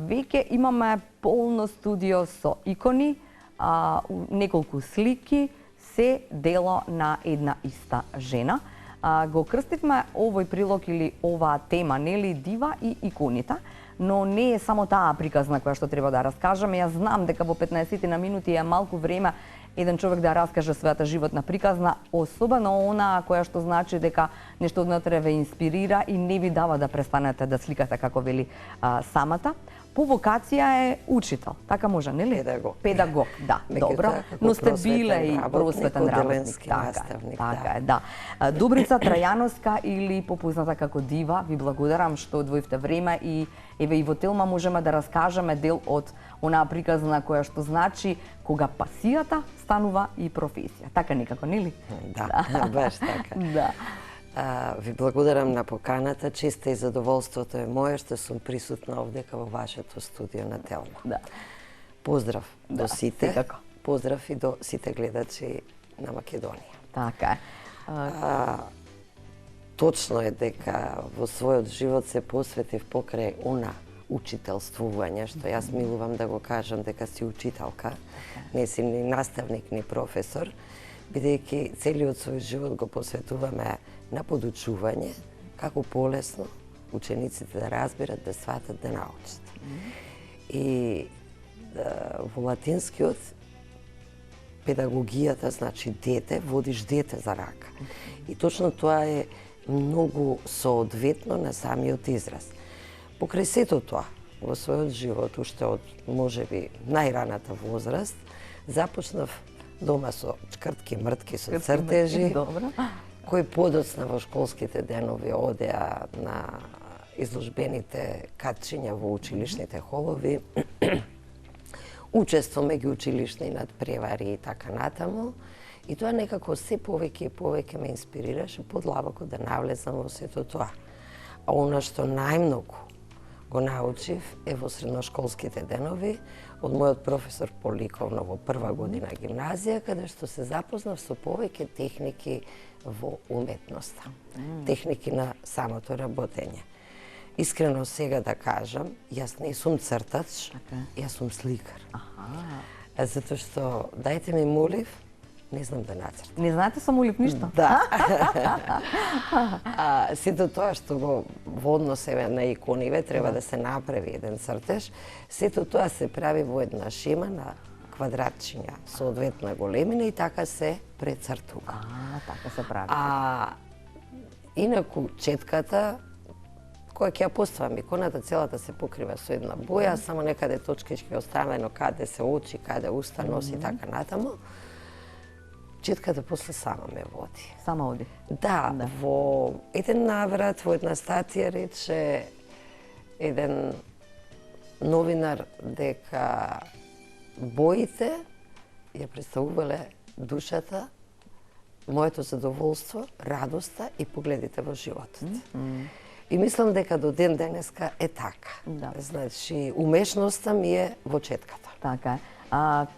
веќе имаме полно студио со икони, неколку слики, се дело на една иста жена. Го крстивме овој прилог или оваа тема, нели, дива и иконите, но не е само таа приказна која што треба да раскажеме. Јас знам дека во 15 на минути е малку време еден човек да раскаже својата животна приказна, особено онаа која што значи дека нешто однатре ве инспирира и не ви дава да престанете да сликате, како вели самата. По вокација е учител, така може, нели? Педагог. Педагог, да, добро. Но сте биле и просветен работник. Така е, да. Добрица Трајановска или попозната како Дива, ви благодарам што одвоивте време и еве и во Телма можеме да раскажеме дел од онаа приказна која што значи кога пасијата станува и професија. Така некако, нели? Да, баш така. Да. Ви благодарам на поканата, честа и задоволството е моје што сум присутна овдека во вашето студио на Телма. Да. Поздрав до сите. Секако. Поздрав и до сите гледачи на Македонија. Така е. Точно е дека во својот живот се посветив покрај учителствување, што јас милувам да го кажам дека си учителка, не си ни наставник, ни професор, бидејќи целиот свој живот го посветуваме на подучување, како полесно учениците да разберат, да сватат, да научат. И во латинскиот педагогијата значи дете, водиш дете за рака. И точно тоа е многу соодветно на самиот израз. Покрај сето тоа, во својот живот, уште од можеби најраната возраст, започнав дома со чкртки, мртки, со цртежи, кои подоцна во школските денови одеа на изложбените катчиња во училишните холови, учество меѓу училишни надпревари и така натаму. И тоа некако се повеќе и повеќе ме инспирираше подлабоко да навлезам во сето тоа. А она што најмногу го научив е во средношколските денови од мојот професор по ликовно во прва година гимназија, каде што се запознав со повеќе техники во уметноста, техники на самото работење. Искрено сега да кажам, јас не сум цртач, јас сум сликар. Затоа што, дајте ми молив, не знам да нацртам. Не знаете со молив ништо? Да. Сето тоа што го во однос на икониве треба да се направи еден цртеж, сето тоа се прави во една шема на квадратчиња соодветна големина и така се прецртува. Така се прави. Инаку четката која ќе ја поставам иконата, целата се покрива со една боја, само некаде точкички оставено каде се очи, каде уста, нос и така натаму. Четката после сама ме води. Сама оди? Да, во еден наврат, во една статија рече еден новинар дека боите ја представувале душата, моето задоволство, радоста и погледите во животот. И мислам дека до ден денеска е така. Значи, умешноста ми е во четката. Така е.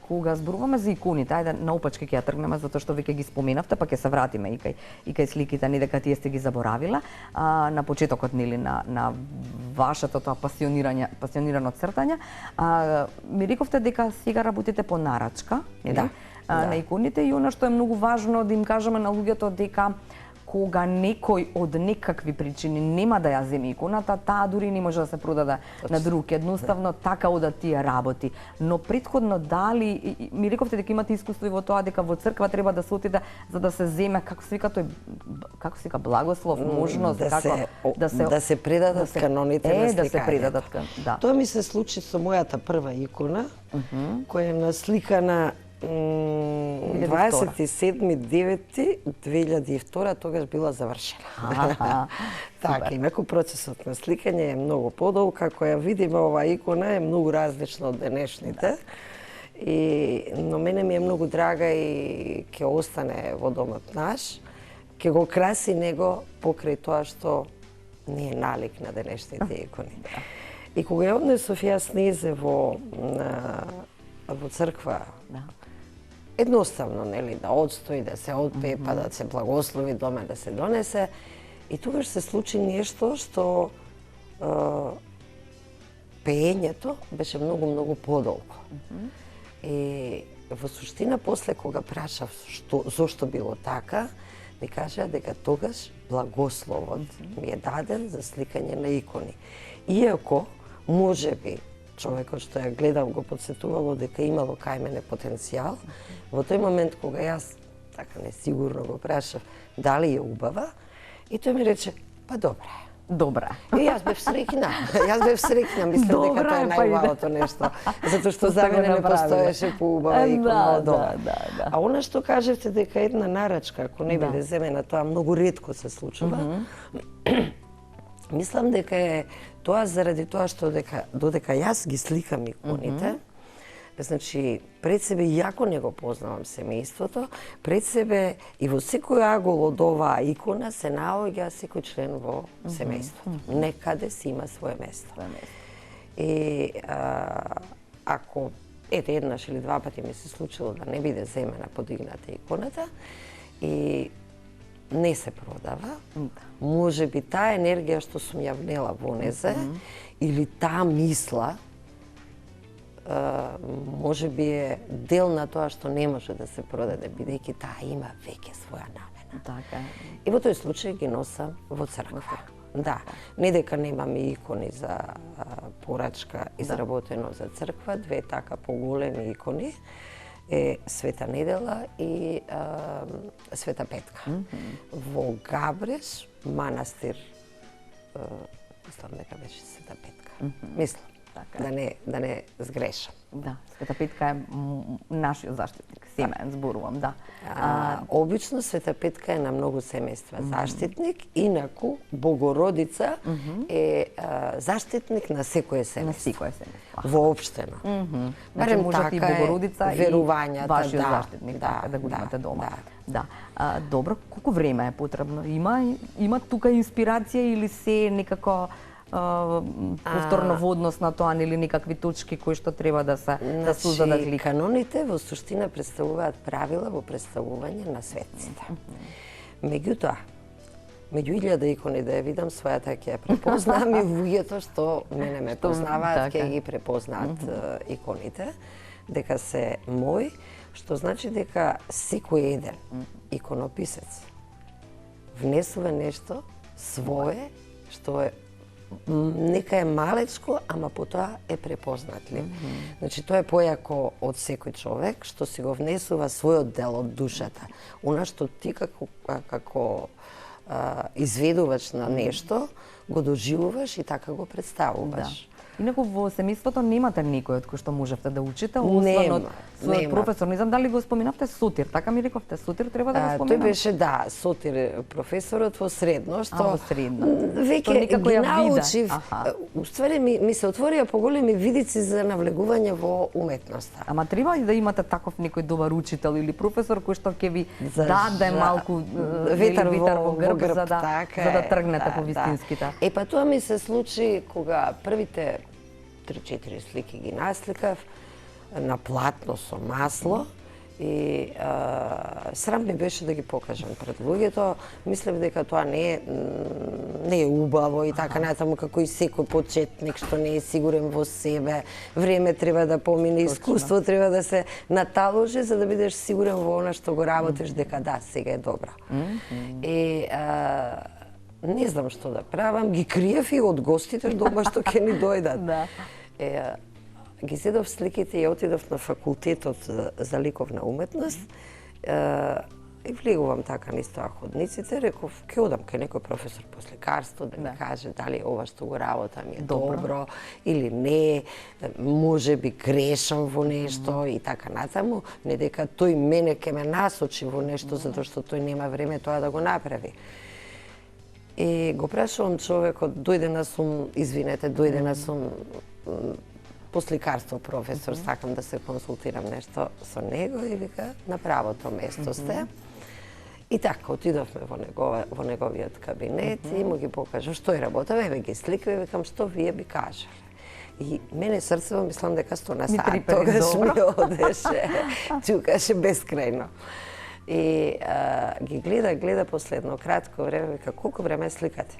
Кога зборуваме за иконите, ајде наопачки ќе ја тргнеме затоа што веќе ги споменавте, па ќе се вратиме и кај сликите, не дека тие сте ги заборавила. На почетокот, нели, на вашето тоа пасионирано цртање, ми рековте дека сега работите по нарачка, нели? На иконите, и она што е многу важно да им кажеме на луѓето дека кога некој од некакви причини нема да ја земи иконата, таа дури не може да се продаде на друг. Едноставно така одат тие работи. Но претходно дали ми рековте дека имате искуство и во тоа дека во црква треба да се отиде за да се земе, како се вика тој, како се вика, благослов, можност да се предадат каноните на сликањето. Да се предадат, да. Тоа ми се случи со мојата прва икона, која е насликана 27.9.2002, тогаш била завршена. Така, инаку процесот на сликање е многу подолг, како ја видиме оваа икона е многу различна од денешните. Но мене ми е многу драга и ќе остане во домот наш, ќе го краси него покрај тоа што не е налик на денешните икони. И кога ја однесов јас низе во црква, едноставно, нели, да одстои, да се отпепа, да се благослови дома, да се донесе. И тогаш се случи нешто што пеењето беше многу подолго. И во суштина, после кога прашав зошто било така, ми кажа дека тогаш благословот ми е даден за сликање на икони. Иако, можеби, човекот што ја гледав го подсетувало дека имало кај мене потенцијал, во тој момент кога јас така несигурно го прашав дали е убава, и тој ми рече, па добре. Добра. И јас бев среќна. Мислам дека тоа е најубавото нешто, затоа што за мене не постоеше поубава икона од дома. А она што кажевте дека една нарачка, ако не биде земена, тоа многу ретко се случува. Мислам дека е тоа заради тоа што додека јас ги сликам иконите, значи, пред себе јако не го познавам семејството, пред себе и во секој агол од оваа икона се наоѓа секој член во семејството. Некаде си има свое место. И ако еднаш или два пати ми се случило да не биде земена подигната иконата и не се продава, може би таа енергија што сум ја внела во незе или таа мисла може би е дел на тоа што не може да се продаде, бидејќи таа има веќе своја намена. Така. И во тој случај ги носам во црква. Да, не дека немаме икони за порачка изработено за црква, две така поголеми икони е Света Недела и Света Петка. Во Габреш, манастир, мислам дека беше Света Петка. Мислам. Да не сгрешам. Да, Света Петка е нашиот заштитник, семеен зборувам, да. Обично Света Петка е на многу семејства заштитник, инаку Богородица е заштитник на секое семејство. На секое семејство. Воопштено. Значи можете и Богородица и вашиот заштитник да го имате дома. Да. Добро, колку време е потребно? Има тука инспирација или се некако повторно во однос на тоа, или некакви точки кои што треба да се создадат лик? Каноните во суштина представуваат правила во представување на светците. Меѓутоа, меѓу 1000 икони да ја видам, својата ќе ја препознам и луѓето што мене ме познаваат ќе ги препознаат иконите, дека се мој, што значи дека секој еден иконописец внесува нешто свое што е нека е малечко, ама потоа е препознатлив. Значи, тоа е појако од секој човек, што си го внесува својот дел од душата. Она што ти како изведувач на нешто, го доживуваш и така го представуваш. Инаку во семејството немате никој од кој што можевте да учите, освен од својот професор. Не знам дали го споменавте Сотир, така ми рековте, Сотир треба да го споменам. Тој беше, да, Сотир, професорот во средно, што во средно. Веќе ги научив, уствари ми се отворија поголеми видици за навлегување во уметноста. Ама треба и да имате таков некој добар учител или професор кој што ќе ви даде малку ветар во грб за да тргнете по вистинските. Па тоа ми се случи кога првите 3-4 слики ги насликав на платно со масло и срам ми беше да ги покажам пред луѓето. Мислев дека тоа не е убаво и така натаму, како и секој почетник што не е сигурен во себе. Време треба да помине, искуство треба да се наталожи за да бидеш сигурен во она што го работиш, дека да, сега е добро. И не знам што да правам, ги криев и од гостите дома што ќе ни дојдат. Ги зедов сликите и отидов на факултетот за ликовна уметност и влегувам така низ тоа ходниците, реков, ќе одам кај некој професор по сликарство да ми каже дали ова што го работам е добро или не, може би грешам во нешто и така натаму, не дека тој мене ќе ме насочи во нешто затоа што тој нема време тоа да го направи. И го прашувам човекот, дојдена сум по сликарство професор, сакам да се консултирам нешто со него и вика, на правото место сте. И така, отидовме во неговиот кабинет и му ги покажам што е работа, еве ги сликави, викам, што вие би кажале. И мене срцево, мислам дека 100 на сат, тогаш ми одеше, чукаше бескрајно. И ги гледа последно кратко време, вика, колку време сликате?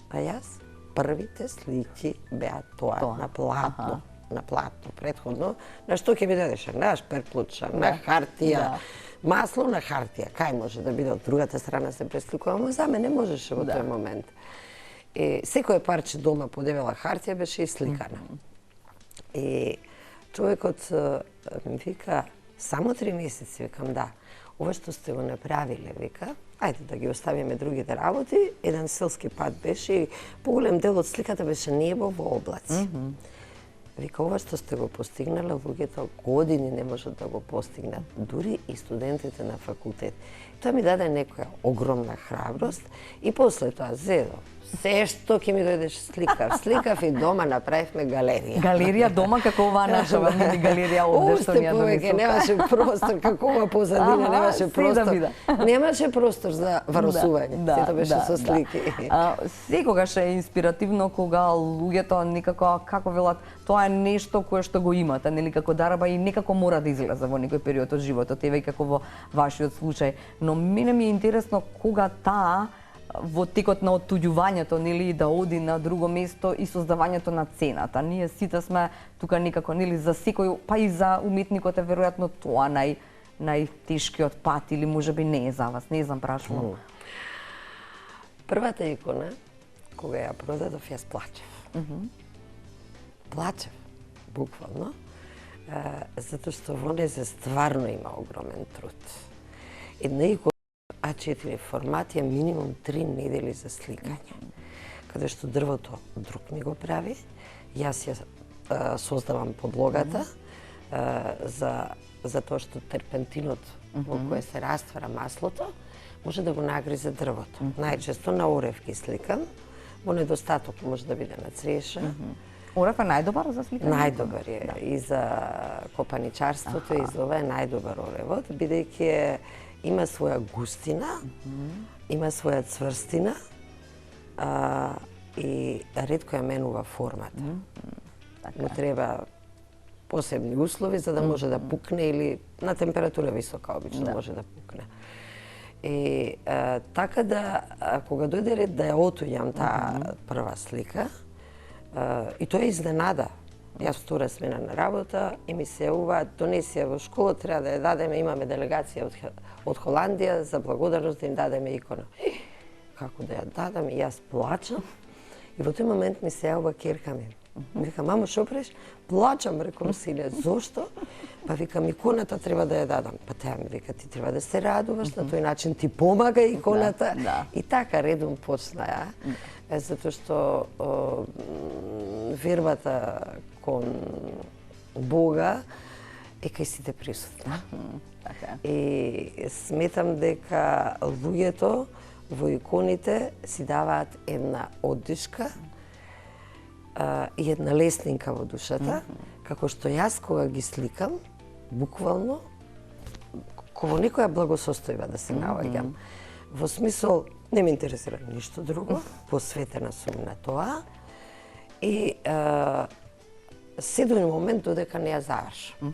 А јас? првите слики беа тоа Тоа. на платно. На платно, предходно, на што ќе ми дадеше? На шперплуча, на хартија, масло на хартија. Кај може да биде од другата страна се пресликува, но за мене не можеше во тој момент. Секој парче дома по дебела хартија беше исликана. И човекот ми вика, само 3 месеци, викам да, ова што сте го направиле, вика, ајде да ги оставиме другите работи, еден селски пат беше и поголем дел од сликата беше небо во облаци. Вика, ова што сте го постигнале, луѓето години не можат да го постигнат, дури и студентите на факултет. Тоа ми даде некоја огромна храброст и после тоа зедо. Се што ќе ми дојдеш сликав и дома направивме галерија. Галерија дома како оваа наша мини галерија овде што ни ја повеќе донесоа. немаше простор, како ова позадина немаше простор. Немаше простор за варосување. Сето беше со слики. Секогаш е инспиративно кога луѓето некако, како велат, тоа е нешто кое што го имате, нели, како дарба и некако мора да излезе во некој период од животот, еве и како во вашиот случај. Но мене ми е интересно кога таа во текот на оттуѓувањето, нели, да оди на друго место и создавањето на цената. Ние сите сме тука некако, нели, за секој, па и за уметникот е веројатно тоа најтешкиот пат или можеби не е за вас, не знам, прашувам. Првата икона, кога ја продадов, јас плачев. Плачев, буквално, затоа што во незе стварно има огромен труд. Една икона А4 формат е минимум 3 недели за сликање. Каде што дрвото друг ми го прави, јас ја создавам подлогата за тоа што терпентинот во кој се раствара маслото може да го нагризе дрвото. Најчесто на орев ги сликам, во недостаток може да биде на цреша. Орев е најдобар за сликање? Најдобар е и за копаничарството, и за ова е најдобар оревот, бидејќи има своја густина, има своја цврстина и ретко ја менува формата. Му треба посебни услови за да може да пукне или на температура висока обично може да пукне. И така да кога дојде ред да ја отуѓам таа прва слика, и тоа е изненада. Јас втора смена на работа и ми се јавуваат, донеси ја во школа, треба да ја дадеме, имаме делегација од Холандија за благодарност да им дадеме икона. Како да ја дадам и јас плачам и во тој момент ми се јавува ќерка ми. Ми вика, мамо, шо правиш? Плачам, реком, сине, зошто? Па викам, иконата треба да ја дадам. Па таа ми вика, ти треба да се радуваш, на тој начин ти помага иконата. И така редом почна ја. Затоа што вербата кон Бога е кај сите присутна. И сметам дека луѓето во иконите си даваат една оддишка и една леснинка во душата, како што јас кога ги сликам, буквално, во некоја благосостојба да се наоѓам. Во смисол, не ме интересира ништо друго, посветена сум на тоа и се до момент додека не ја завршам.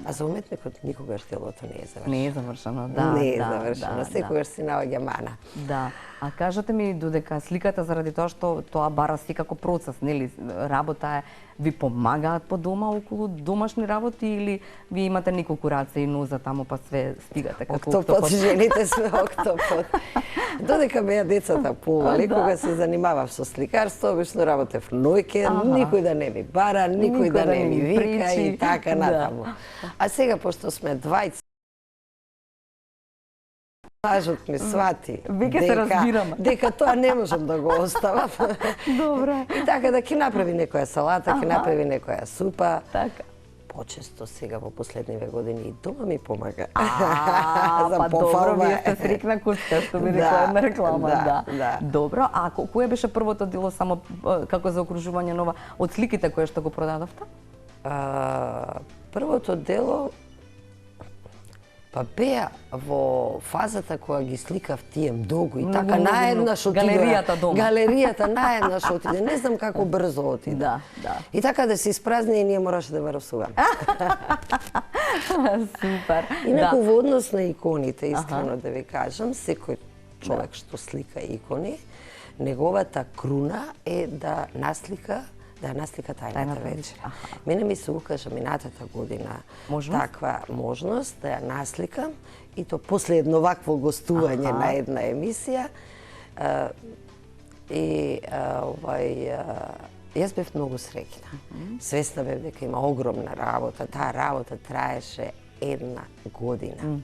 А за уметникот никогаш делото не е завршено. Не е завршено, да. Не е завршено, секогаш си наоѓа мана. Да. А кажете ми додека сликата заради тоа што тоа бара секако процес, нели, работа е, ви помагаат по дома околу домашни работи или ви имате неколку раце и ноза таму па све стигате како октопод? Жените сме октопод. Додека беа децата плували, кога се занимавав со сликарство, обично работев ноќе, никој да не ми бара, никој да не ми вика и така натаму. А сега, пошто сме двајца, мажот ми свати дека тоа не можам да го оставам. Добре. И така да ќе направи некоја салата, ќе направи некоја супа. Така. Почесто сега во последниве години и дома ми помага. Па добро, вие сте срикна кучка, што би рекла една реклама, да. Добро, а кое беше првото дело само како за окружување нова од сликите кои што го продадовте? Првото дело па беа во фазата кога ги сликав тие многу и така наеднаш отиде. Галеријата дома. Галеријата наеднаш отиде. Не знам како брзо отиде. Да. И така да се испразни и ние мораше да варосуваме. Супер. Инаку во однос на иконите, искрено да ви кажам, секој човек што слика икони. Неговата круна е да наслика тајната вечера. Мене ми се укажа минатата година таква можност да ја насликам и то после едно вакво гостување на една емисија. Јас бев многу среќна. Свесна бев дека има огромна работа. Таа работа траеше една година.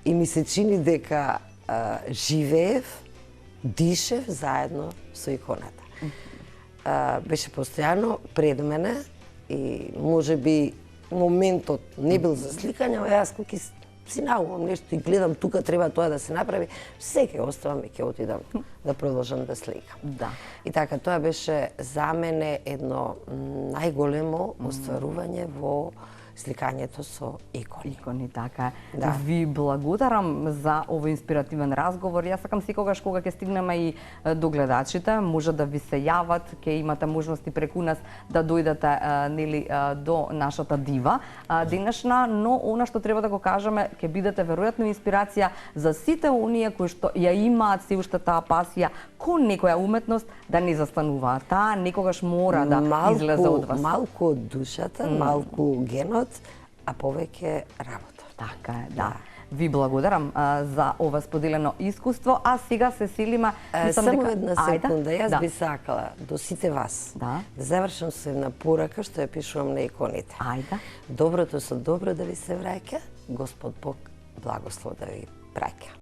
И ми се чини дека живеев, дишев заедно со иконата. Беше постојано пред мене и може би моментот не бил за сликање, а јас кога си наумам нешто и гледам тука треба тоа да се направи, се ќе оставам и ќе отидам да продолжам да сликам. Да. И така, тоа беше за мене едно најголемо остварување во сликањето со икони. Икони, така е. Да. Ви благодарам за овој инспиративен разговор. Јас сакам секогаш кога ќе стигнеме и до гледачите, може да ви се јават, ќе имате можности преку нас да дојдете нели до нашата дива денешна, но она што треба да го кажеме, ќе бидете веројатно инспирација за сите оние кои што ја имаат се уште таа пасија кон некоја уметност да не застануваат. Таа некогаш мора да излезе од вас. Малку од душата, малку генот, а повеќе работа. Така е, да. Ви благодарам за ова споделено искуство, а сега се силиме... Само една секунда, јас би сакала до сите вас да завршам со една порака што ја пишувам на иконите. Ајде. Доброто со добро да ви се враќа, Господ Бог благослов да ви праќа.